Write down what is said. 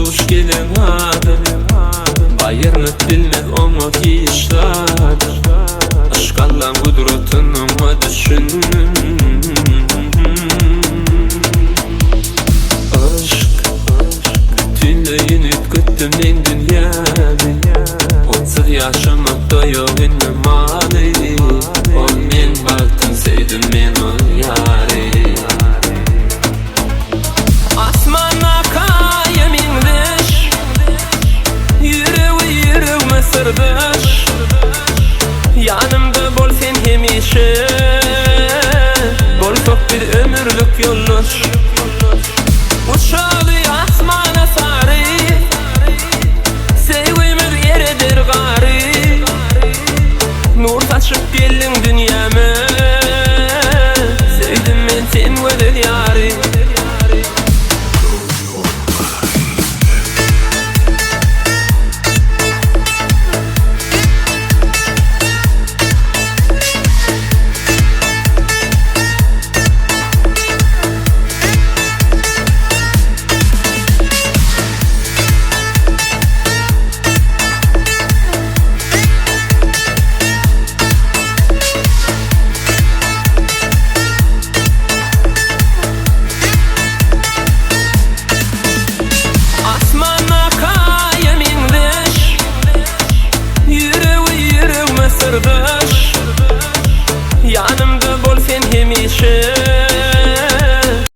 duş gelen adım bayırlık bilmez onu kişladı aşk Allah'ın kudretini ona düşün aşk bütünlüğün ütküttüm en dünyayı 30 yaşımda yok ünlü mali ol men baktım sevdim men o yari asmana kayım indeş yüreğime sırdaş yanımda bol sen hemişe bol çok bir ömürlük yoldaş uçalı asmana sarı sevgimiz yeredir gari nur saçıp geldin dünyama sevdim men sen öyle yari